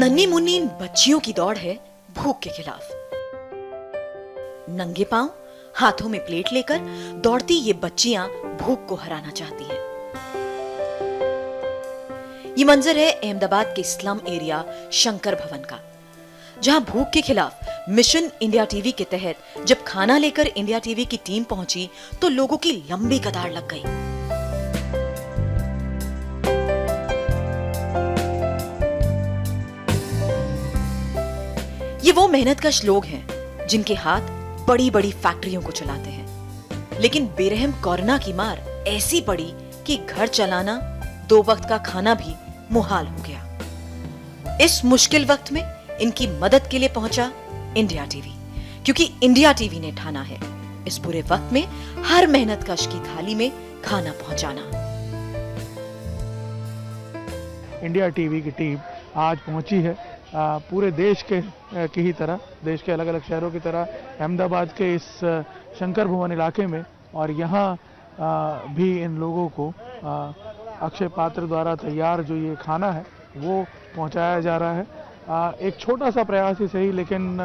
नन्ही मुन्नी इन बच्चियों की दौड़ है भूख के खिलाफ। नंगे पांव हाथों में प्लेट लेकर दौड़ती ये बच्चियां भूख को हराना चाहती हैं। ये मंजर है अहमदाबाद के स्लम एरिया शंकर भवन का, जहां भूख के खिलाफ मिशन इंडिया टीवी के तहत जब खाना लेकर इंडिया टीवी की टीम पहुंची तो लोगों की लंबी कतार लग गई। ये वो मेहनतकश लोग हैं जिनके हाथ बड़ी बड़ी फैक्ट्रियों को चलाते हैं, लेकिन बेरहम कोरोना की मार ऐसी पड़ी कि घर चलाना, 2 वक्त का खाना भी मुहाल हो गया। इस मुश्किल वक्त में इनकी मदद के लिए पहुंचा इंडिया टीवी, क्योंकि इंडिया टीवी ने ठाना है इस बुरे वक्त में हर मेहनतकश की थाली में खाना पहुंचाना। इंडिया टीवी की टीम आज पहुंची है पूरे देश की ही तरह, देश के अलग अलग शहरों की तरह अहमदाबाद के इस शंकर भवन इलाके में, और यहाँ भी इन लोगों को अक्षय पात्र द्वारा तैयार जो ये खाना है वो पहुंचाया जा रहा है। एक छोटा सा प्रयास ही सही, लेकिन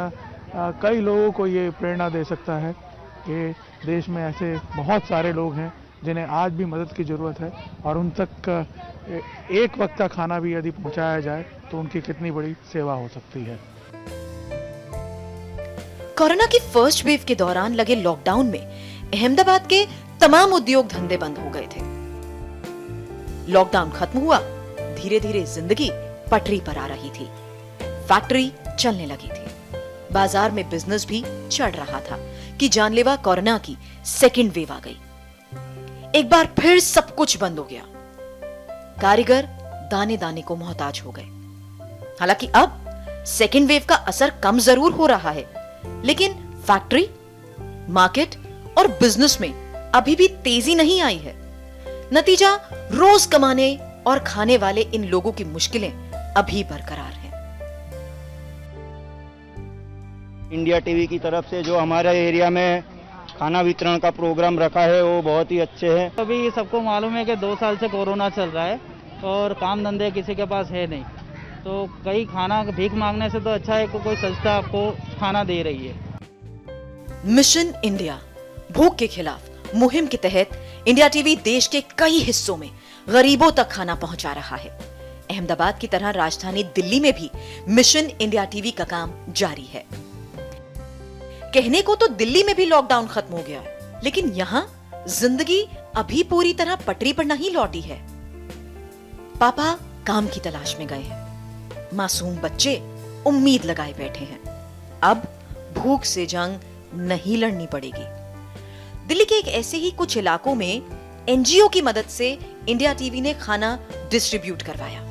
कई लोगों को ये प्रेरणा दे सकता है कि देश में ऐसे बहुत सारे लोग हैं जिन्हें आज भी मदद की ज़रूरत है, और उन तक एक वक्त का खाना भी यदि पहुंचाया जाए तो उनकी कितनी बड़ी सेवा हो सकती है। कोरोना की फर्स्ट वेव के दौरान लगे लॉकडाउन में अहमदाबाद के तमाम उद्योग धंधे बंद हो गए थे। लॉकडाउन खत्म हुआ, धीरे धीरे जिंदगी पटरी पर आ रही थी, फैक्ट्री चलने लगी थी, बाजार में बिजनेस भी चढ़ रहा था कि जानलेवा कोरोना की सेकेंड वेव आ गई। एक बार फिर सब कुछ बंद हो गया, कारीगर दाने दाने को मोहताज हो गए। हालांकि अब सेकेंड वेव का असर कम जरूर हो रहा है, लेकिन फैक्ट्री, मार्केट और बिजनेस में अभी भी तेजी नहीं आई है। नतीजा रोज कमाने और खाने वाले इन लोगों की मुश्किलें अभी बरकरार हैं। इंडिया टीवी की तरफ से जो हमारे एरिया में खाना वितरण का प्रोग्राम रखा है वो बहुत ही अच्छे है। अभी सबको मालूम है कि 2 साल से कोरोना चल रहा है और काम धंधे किसी के पास है नहीं, तो कई खाना भीख मांगने से तो अच्छा है कि कोई संस्था आपको खाना दे रही है। मिशन इंडिया भूख के खिलाफ मुहिम के तहत इंडिया टीवी देश के कई हिस्सों में गरीबों तक खाना पहुंचा रहा है। अहमदाबाद की तरह राजधानी दिल्ली में भी मिशन इंडिया टीवी का काम जारी है। कहने को तो दिल्ली में भी लॉकडाउन खत्म हो गया है, लेकिन यहां जिंदगी अभी पूरी तरह पटरी पर नहीं लौटी है। पापा काम की तलाश में गए हैं, मासूम बच्चे उम्मीद लगाए बैठे हैं। अब भूख से जंग नहीं लड़नी पड़ेगी। दिल्ली के एक ऐसे ही कुछ इलाकों में एनजीओ की मदद से इंडिया टीवी ने खाना डिस्ट्रीब्यूट करवाया।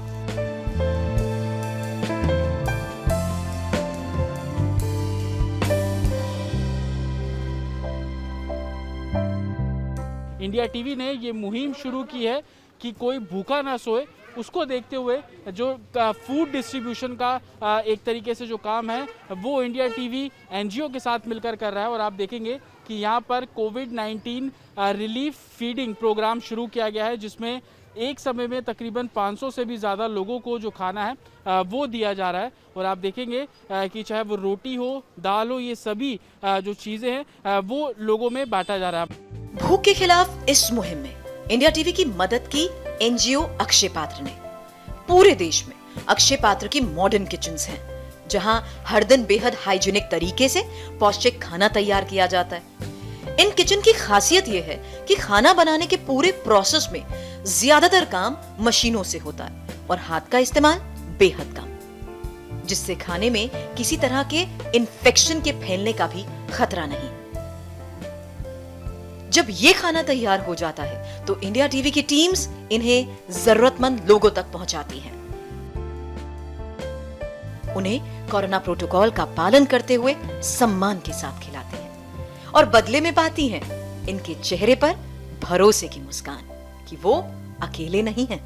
इंडिया टीवी ने ये मुहिम शुरू की है कि कोई भूखा ना सोए। उसको देखते हुए जो फूड डिस्ट्रीब्यूशन का एक तरीके से जो काम है वो इंडिया टीवी एनजीओ के साथ मिलकर कर रहा है। और आप देखेंगे कि यहाँ पर कोविड-19 रिलीफ फीडिंग प्रोग्राम शुरू किया गया है, जिसमें एक समय में तकरीबन 500 से भी ज़्यादा लोगों को जो खाना है वो दिया जा रहा है। और आप देखेंगे कि चाहे वो रोटी हो, दाल हो, ये सभी जो चीज़ें हैं वो लोगों में बांटा जा रहा है। भूख के खिलाफ इस मुहिम में इंडिया टीवी की मदद की एनजीओ अक्षय पात्र ने। पूरे देश में अक्षय पात्र की मॉडर्न किचन्स हैं, जहां हर दिन बेहद हाइजीनिक तरीके से पौष्टिक खाना तैयार किया जाता है। इन किचन की खासियत यह है कि खाना बनाने के पूरे प्रोसेस में ज्यादातर काम मशीनों से होता है और हाथ का इस्तेमाल बेहद कम, जिससे खाने में किसी तरह के इन्फेक्शन के फैलने का भी खतरा नहीं। जब ये खाना तैयार हो जाता है तो इंडिया टीवी की टीम्स इन्हें जरूरतमंद लोगों तक पहुंचाती हैं। उन्हें कोरोना प्रोटोकॉल का पालन करते हुए सम्मान के साथ खिलाते हैं और बदले में पाती हैं इनके चेहरे पर भरोसे की मुस्कान कि वो अकेले नहीं हैं।